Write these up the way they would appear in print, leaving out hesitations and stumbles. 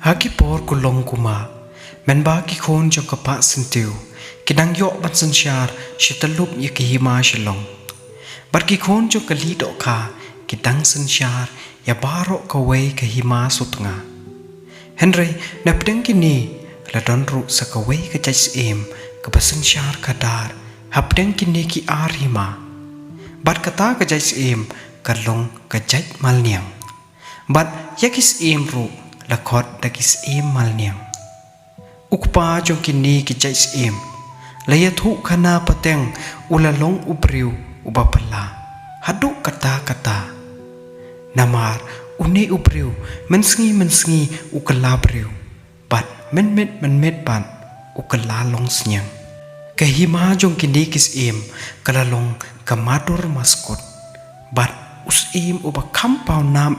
haki por kulong kuma men ba ki khon jo kapa sentiu kidang yo ban sansyar shitalup ye ki hima shalong bar ki khon jo kali do kha kidang sansyar ya baro kawai ke hima sutnga henry na pdeng kini la don ru sakawai ke jais em ke basansyar kadar hapdeng kini ki ar hima bat kata ke jais em kalong ke jait malniang bat yakis em ru la khot dakis em malniang ukpa jong kini ki jais em la yathu khana pateng ulalong ubriu ubapala hadu kata namar uni ubriu mensngi ukala briu bat men ban ukala long senyang kahima jong kini kis em kalalong kamadur maskot bat us em uba kampau nam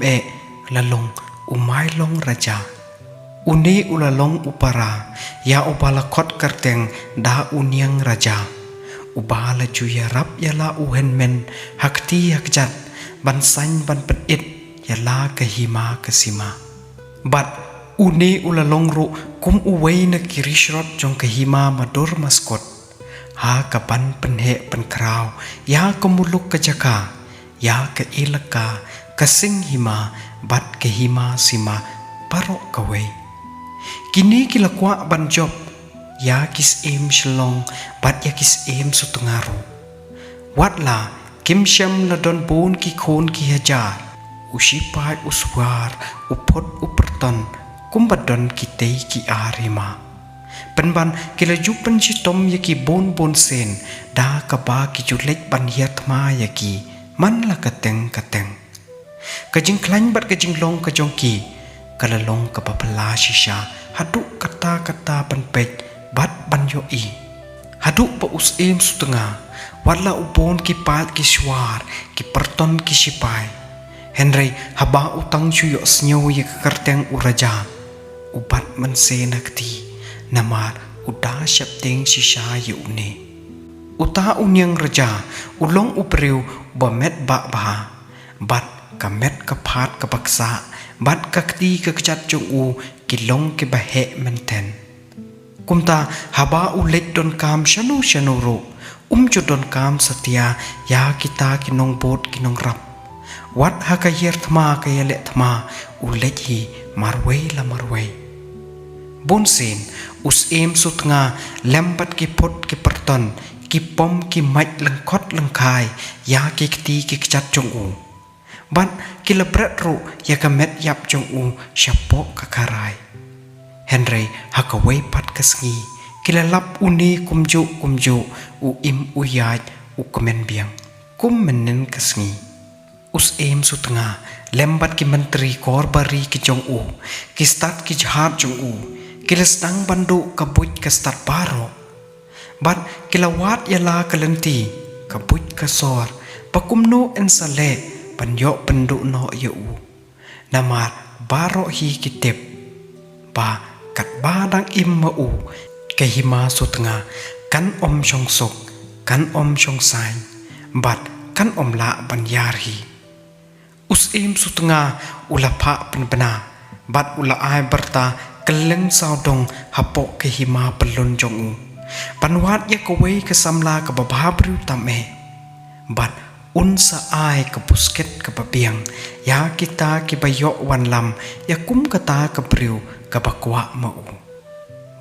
lalong umai long raja uni ulalong upara ya ubala khot karteng da uniang raja ubala juya rap yala uhen men hakti hakjat ban sany ban pedit yala kahima kasima bat uni ulalong ru kum uwei na kirishrot jong kahima madur maskot ha kapan penhe penkrau ya kemuluk kejaka ya ke ilaka kasing hima bat kahima sima parok kawai kini kilakwa ban job ya kis em shalong bat ya kis em sutungaru watla kim sham ladon bon ki khon ki hajar usipai uswar upot uperton kumbadon kitei ki arima penban kilaju penjitom yaki bon sen da kaba ki julek ban hiatma yaki man la kateng kajing klan bat kajing long kajong ki kalalong kapapala shisha hadu kata penpej bat ban yo i hadu pa us em sutenga wala upon ki pat ki swar ki perton ki sipai henry haba utang chuyo snyo ye karteng uraja ubat mensenakti namar uda syapteng shisha ye une uta unyang raja ulong upriu bamet ba bat kamet kaphat kapaksa bat kakti kakjat jong u kilong ke bahe menten kumta haba ulet don kam shanu ro jodon kam satya ya kita kinong bot kinong rap wat hakayer thma kayale thma ulet hi marwei bonsin us em sutnga lembat ki pot ki perton ki pom ki mach lengkot lengkai ya ki kti ki kjat jong u ban kilabrat ro ya kamet yap jong u syapok kakarai henry hakawai pat kasngi kilalap uni kumju u im uyaj u komen biang kum menen kasngi us em sutnga lembat ki menteri korbari ki jong u ki stat ki jahat jong u kilastang bandu kabuj ka stat baro bat kilawat yala kalenti kabuj kasor pakumno ensale panyo pendu no yu namar baro hi kitep ba kat badang im mau kahima sutnga kan om shong sok kan om shong sain bat kan om la banyar hi us em sutnga ulapha penbena bat ula ai berta keleng saudong hapok kahima pelon jong u panwat ya kawai ke samla ke bababru tame bat unsa ai ke pusket ke babiang ya kita ke bayok wan lam ya kum kata ke briu ke bakwa mau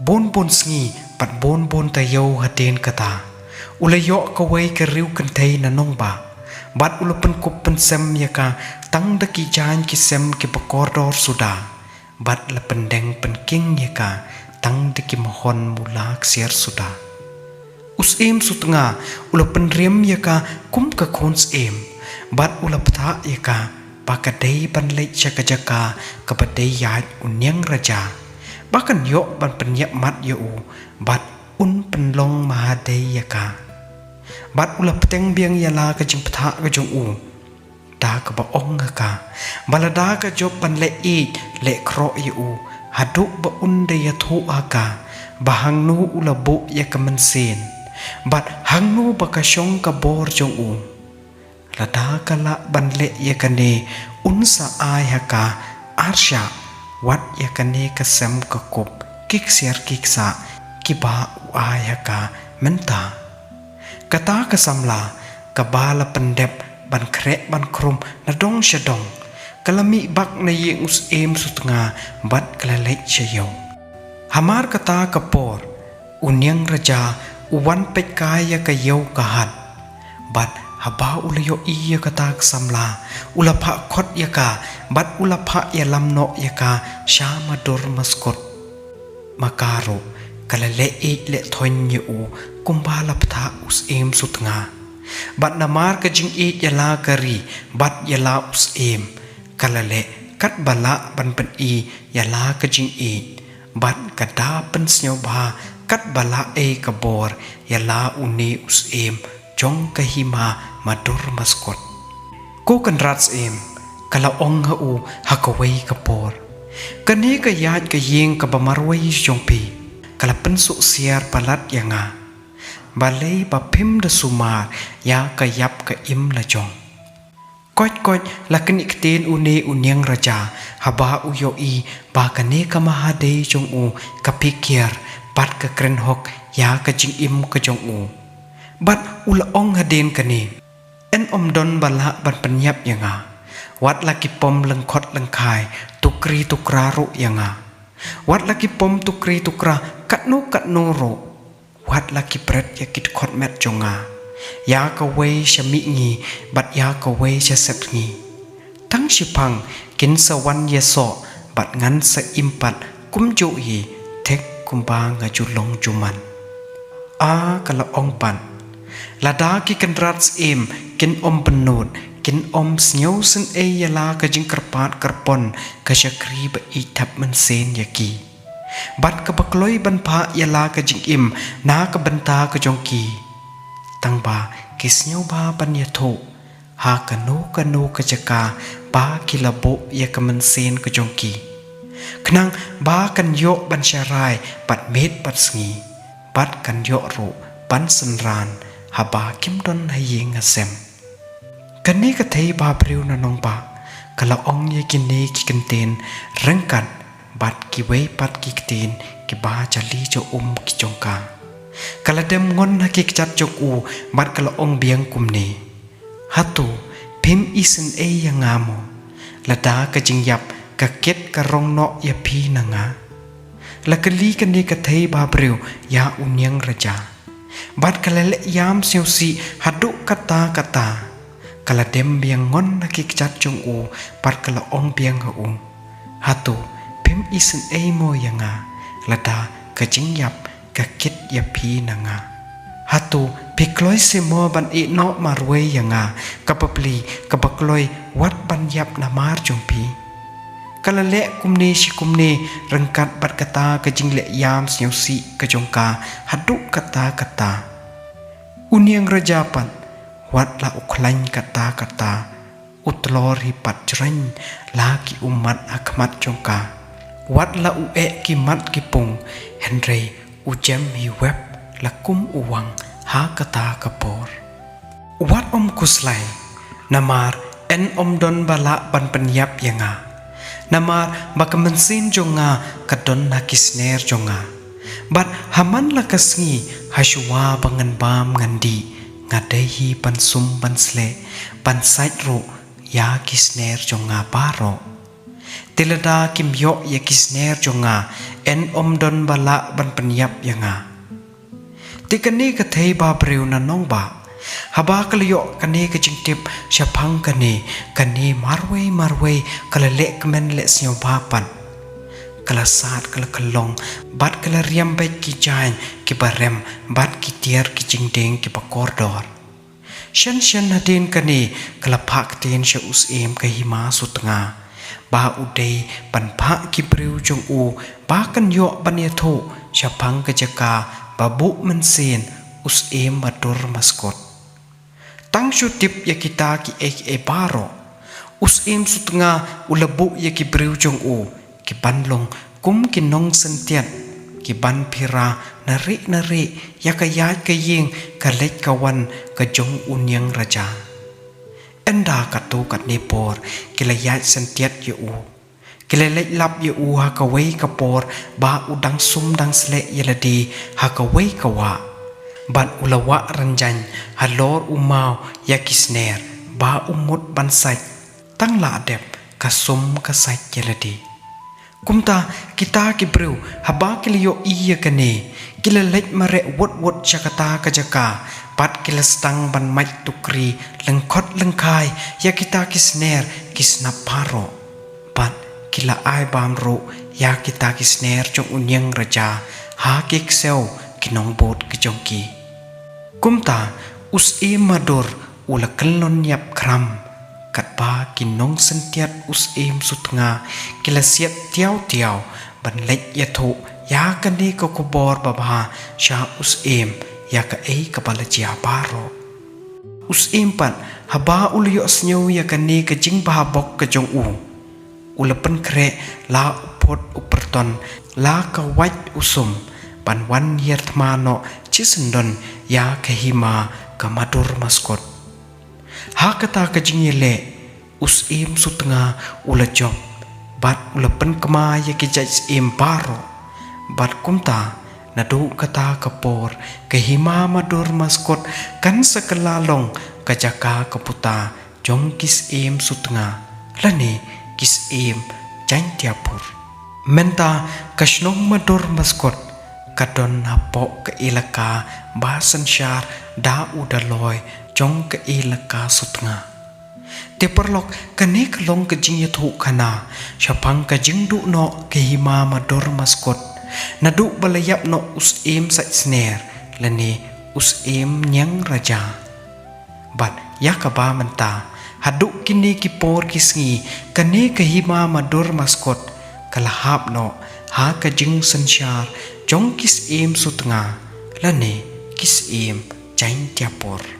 bon sngi pat bon tayo haten kata ulayo kawai ke riu kentei nanong ba bat ulapen kup pensem ya ka tang de ki jan ki sem ki bakordor suda bat la pendeng penking ya ka tang de ki mohon mulak siar suda us em sutnga ulapen riem ya ka kum ka khons em bat ulaptha ya ka pakadei ban le jaka kabadei yat unyang raja bakan yo ban penyap mat yo bat un penlong mahadei ya ka bat ulapteng biang yala ka jimptha ka jong u da ka ba ong ka balada ka job ban le i le kro yu hadu ba unde ya thu aka bahang nu ulabu ya kamansen bat hang nu ba ka shong ka bor jong u lada kala ban le ya kane unsa ai haka arsha วัดยากันเนกเซมกกบกิกเสียร์กิกสะกิบาอุอายกาเมนตากะตากะสัมลากะบาละปันเดบบันเคระบันครุมนะดงชะดงกะละมิบักในยิงอุสเอมสุตงาบัดกะละเล็กชะยงหามารกะตากะปอร์อุนยังระจาอุวันเป็กกายกะเยวกะหัดบัดฮาบาอุลโยอียกะตากะสัมลาอุลภะคดยกาบัดอุลภะยะลำโนยกาชามาดรมัสกดมาการุกะละเละเอเลทอนยอูกุมบาลปทาอุสเอมสุตงาบัดนามารกะจิงเอยะลากะรีบัดยะลาอุสเอมกะละเละกัดบะละบันปันอียะลากะจิงเอบัดกะดาปันสญบากัดบะละเอกะบอร์ยะลาอุเนอุสเอมจงกะหิมามาดรมัสกดกูกันรัสเอมกะละองฮะอูฮะกะเวกะปอร์กะเนกะยาดกะเยงกะบะมารวยจงปีกะละปันสุเสียร์ปะลัดยะงาบาเลบะพิมดสุมารยากะยับกะอิมละจงก้อยละกนิกเตนอุเนอุเนียงราจาฮาบาอุโยอีบากะเนกะมหาเดจงอูกะพิเกียร์ปัดกะเกรนฮอกยากะจิงอิมกะจงอูบัดอุละองฮะเดนกะเนเอ็นอมดอนบะละบันปัญญับยะงาวัดละกิปมลังคดลังคายตุกรีตุกรารุยะงาวัดละกิปมตุกรีตุกรากะโนโรวัดละกิเปรตยากิดคดแมทจงายากะเวชมิงีบัดยากะเวชเสตงีทั้งชิพังกินสวรรค์ยโสบัดงั้นสะอิมปัดกุมจุฮีเทกกุมบางจุลงจุมันกะละองปันละดากิกันรัสเอมกินอมปนโนดกินอมเสียวสันเอยลากะจิงกระปาดกระปนกะชะครีบะอีทับมันเซนยากีบัดกะบักลอยบันพายาลากะจิงอิมนากะบันตากะจงกีตังบากิสเนียวบาบันยะโทหากะโนกะจะกาบากิละโบยะกะมันเซนกะจงกีขนังบากันโยบัญชารายปัดเมตปัดสงีบัดกันโยโรปันสันรานหาบาคิมดอนให้ยิงะเซมกันนี้กะเทบาเปริวนะนองบากะละองยะกินเนกิกันเตนรังกันบัดกิเวปัดกิกเตนกิบาจะลีจะกิจงกากะละเดมงอนฮะกิกจัดจกอูบัดกะละองเบียงกุมเนฮัตูพิมอิสันเอยังงามละดากะจิงยับกะเก็ดกะรองเนาะยะพีนางาละกะลีกันเนกะเทบาเปริวยาอุนยังระจาบัดกะละยามเซียวซีฮัดดุกะตากะละเดมเบียงงอนฮะกิกจัดจงอูบัดกะละองเบียงฮะอูฮัตูพิมอิสันเอโมยังงาละดากะจิงยับกะเก็ดยะพีนางาฮัตูพิกลอยเซโมบันเอเนาะมารวยยังงากะปะปลีกะบักลอยวัดบันยับนามารจงพีกะละเละกุมเนชิกุมเนรังกัดบัดกะตากะจิงเละยามเสียวสีกะจงกาฮัดดุกะตาอุเนียงระจาปันวัดละอุคลังกะตาอุตลอริปัดจรันลากิอุมัดอักมัดจงกาวัดละอุเอกิมัดกิปงเฮนเรอุเจมฮีเว็บละกุมอุวังหากะตากะปอร์วัดอมกุสไลนามารเอ็นอมดอนบาละบันปัญญับยังงานามารบักมันซินจงงากะดอนนากิสเนร์จงงาบัดหามันละกะสงีฮัชวาบังันบามงันดีงาเดฮีปันซุมบันสเลปันไซโรยากิสเนร์จงงาบาโรเตลดากิมโยยากิสเนร์จงงาเอ็นอมดอนบาละบันปัญญับยังงาติกันนี้กะเทบาเปริวนันน้องบาฮาบากะลโยกันนี้กะจิงติบชะพังกันนี้มารเวกะละเละกะเมนเละเสียวบาปันกะละซาดกะละกะลองบัดกะละเรียมไปกิจายกิบะเรมบัดกิเตียร์กิจิงเดงกิบะกอร์ดอร์ชันฮะเดนกันนี้กะละพักเตนชะอุสเอมกะหิมาสุตงาบาอุเดปันพะกิปริวจงอูบากันโยบันเยโทชะพังกะจะกาบาบุมันเซนอุสเอมมาดรมัสกดตั้งชุดติบยากิตากิเอบาโรอุสเอมสุตงาอุลบุยากิบริวจงอูกิบันลงกุมกินนองเซนเตียนกิบันพิรานริยากะยายกะยิงกะเล็กกะวันกะจงอุนยังระจาเอ็นดากะตูกัดเนปอร์กิละยายเซนเตียดยอู Kelelek lap ye u hakawai kapor ba udang sum dang slek yeladi hakawai kawa. Ban ulawa ranjan halor umau yakisner ba umut bansai tang la adep kasum kasai yeladi. Kumta kita kibreu haba kiliyo iya kane kilelek mare wot jakata kajaka pat kilestang ban mait tukri lengkot lengkai ya kita kisner kisnaparo pat kila ai bamro ya kita kisner jong unyang raja ha kikseu kinong bot kijongki. Kumta us e mador ula kelon yap kram katba kinong sentiat us em sutnga kila siap tiaw ban lek yatho ya kane ko kubor babha sha us em ya ka ei kapala jia baro. Us em pan haba ulyo snyo ya kane ka jing bahabok ka jong u ulapan kre la upot uperton la ka wait usum pan wan yer thmano chisendon ya kahima ka madur maskot. Ha kata ka jing yele us em sutnga ula job bat ulapan kema ya ki jaj em baro bat kumta nadu kata kapor kahima madur maskot kan sakalalong kajaka kaputa jong kis em sutnga lane kis em jain tiapur menta kasnong madur maskot kadon hapok ke ilaka basan syar da udaloy jong ke ilaka sutnga. Te perlok kane kalong kejing yathu kana syapang kejing du no kehima madur maskot nadu balayap no us em sat sner lane us em nyang raja bat yakaba menta haduk kini kipor kisngi kane kehima madur maskot kalahap no ha kejing sensyar jong kis em sutnga lane kis em jain tiapor.